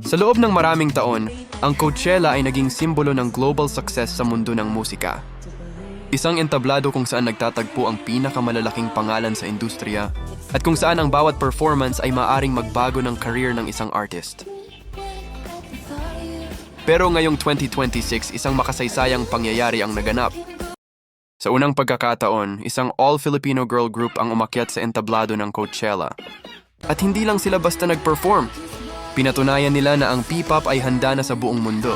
Sa loob ng maraming taon, ang Coachella ay naging simbolo ng global success sa mundo ng musika. Isang entablado kung saan nagtatagpo ang pinakamalalaking pangalan sa industriya at kung saan ang bawat performance ay maaring magbago ng career ng isang artist. Pero ngayong 2026, isang makasaysayang pangyayari ang naganap. Sa unang pagkakataon, isang all-Filipino girl group ang umakyat sa entablado ng Coachella. At hindi lang sila basta nag-perform. Pinatunayan nila na ang P-pop ay handa na sa buong mundo.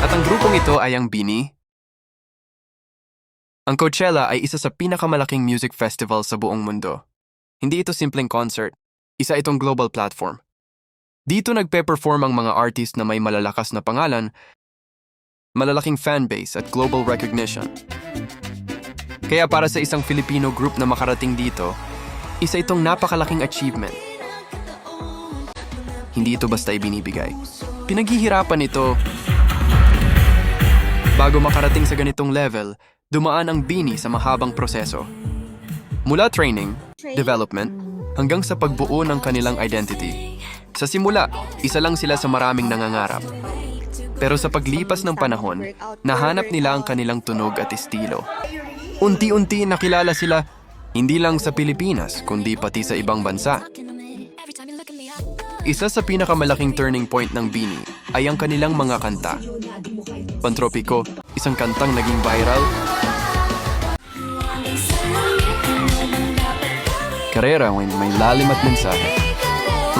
At ang grupong ito ay ang BINI. Ang Coachella ay isa sa pinakamalaking music festival sa buong mundo. Hindi ito simpleng concert, isa itong global platform. Dito nagpe-perform ang mga artist na may malalakas na pangalan, malalaking fanbase at global recognition. Kaya para sa isang Filipino group na makarating dito, isa itong napakalaking achievement. Hindi ito basta ibinibigay. Pinaghihirapan ito. Bago makarating sa ganitong level, dumaan ang BINI sa mahabang proseso. Mula training, development, hanggang sa pagbuo ng kanilang identity. Sa simula, isa lang sila sa maraming nangangarap. Pero sa paglipas ng panahon, nahanap nila ang kanilang tunog at estilo. Unti-unti nakilala sila hindi lang sa Pilipinas, kundi pati sa ibang bansa. Isa sa pinakamalaking turning point ng BINI ay ang kanilang mga kanta. Pantropiko, isang kantang naging viral. Karera, may lalim at mensahe.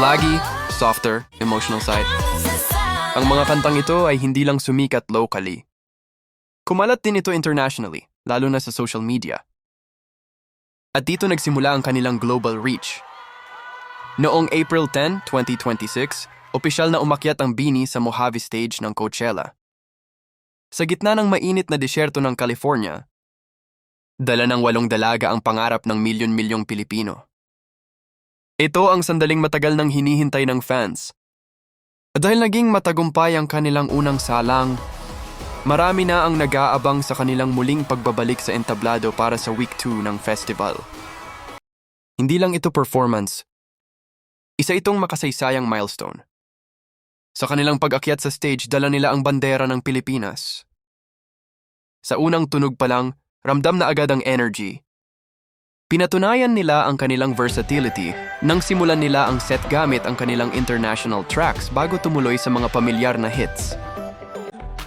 Lagi, softer, emotional side. Ang mga kantang ito ay hindi lang sumikat locally. Kumalat din ito internationally, lalo na sa social media. At dito nagsimula ang kanilang global reach. Noong April 10, 2026, opisyal na umakyat ang BINI sa Mojave Stage ng Coachella. Sa gitna ng mainit na disyerto ng California, dala ng 8 dalaga ang pangarap ng milyon-milyong Pilipino. Ito ang sandaling matagal nang hinihintay ng fans. At dahil naging matagumpay ang kanilang unang salang, marami na ang nag-aabang sa kanilang muling pagbabalik sa entablado para sa Week 2 ng festival. Hindi lang ito performance. Isa itong makasaysayang milestone. Sa kanilang pag-akyat sa stage, dala nila ang bandera ng Pilipinas. Sa unang tunog pa lang, ramdam na agad ang energy. Pinatunayan nila ang kanilang versatility nang simulan nila ang set gamit ang kanilang international tracks bago tumuloy sa mga pamilyar na hits.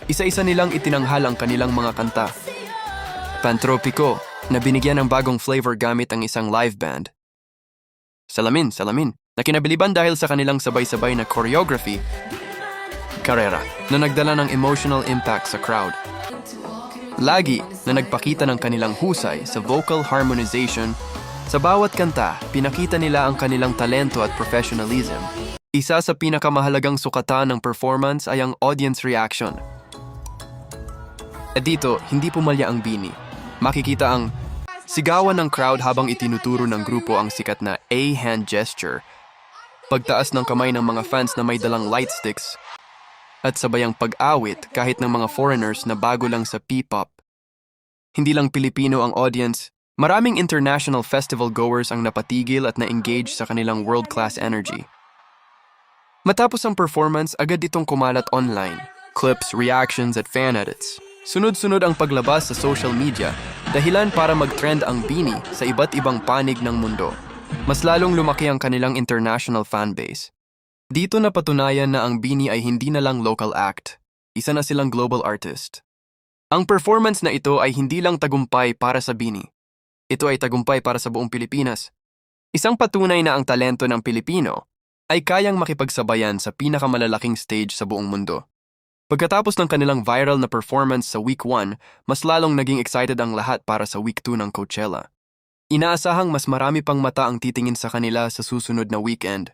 Isa-isa nilang itinanghal ang kanilang mga kanta. Pantropiko, na binigyan ng bagong flavor gamit ang isang live band. Salamin, na kinabiliban dahil sa kanilang sabay-sabay na choreography. Karera, na nagdala ng emotional impact sa crowd. Lagi, na nagpakita ng kanilang husay sa vocal harmonization. Sa bawat kanta, pinakita nila ang kanilang talento at professionalism. Isa sa pinakamahalagang sukatan ng performance ay ang audience reaction. At dito, hindi pumalya ang BINI. Makikita ang sigawan ng crowd habang itinuturo ng grupo ang sikat na A-hand gesture, pagtaas ng kamay ng mga fans na may dalang light sticks, at sabayang pag-awit kahit ng mga foreigners na bago lang sa P-pop. Hindi lang Pilipino ang audience, maraming international festival goers ang napatigil at na-engage sa kanilang world-class energy. Matapos ang performance, agad itong kumalat online. Clips, reactions at fan edits. Sunod-sunod ang paglabas sa social media, dahilan para mag-trend ang BINI sa iba't ibang panig ng mundo. Mas lalong lumaki ang kanilang international fanbase. Dito napatunayan na ang BINI ay hindi na lang local act, isa na silang global artist. Ang performance na ito ay hindi lang tagumpay para sa BINI. Ito ay tagumpay para sa buong Pilipinas. Isang patunay na ang talento ng Pilipino ay kayang makipagsabayan sa pinakamalalaking stage sa buong mundo. Pagkatapos ng kanilang viral na performance sa Week 1, mas lalong naging excited ang lahat para sa Week 2 ng Coachella. Inaasahang mas marami pang mata ang titingin sa kanila sa susunod na weekend.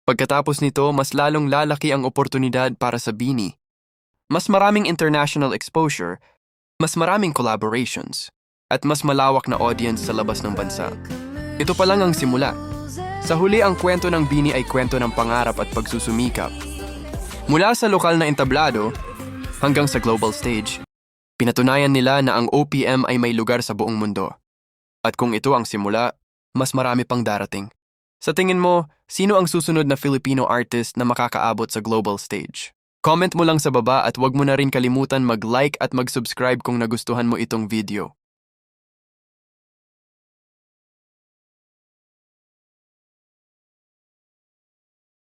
Pagkatapos nito, mas lalong lalaki ang oportunidad para sa BINI. Mas maraming international exposure, mas maraming collaborations, at mas malawak na audience sa labas ng bansa. Ito pa lang ang simula. Sa huli, ang kwento ng BINI ay kwento ng pangarap at pagsusumikap. Mula sa lokal na entablado hanggang sa global stage, pinatunayan nila na ang OPM ay may lugar sa buong mundo. At kung ito ang simula, mas marami pang darating. Sa tingin mo, sino ang susunod na Filipino artist na makakaabot sa global stage? Comment mo lang sa baba at huwag mo na rin kalimutan mag-like at mag-subscribe kung nagustuhan mo itong video.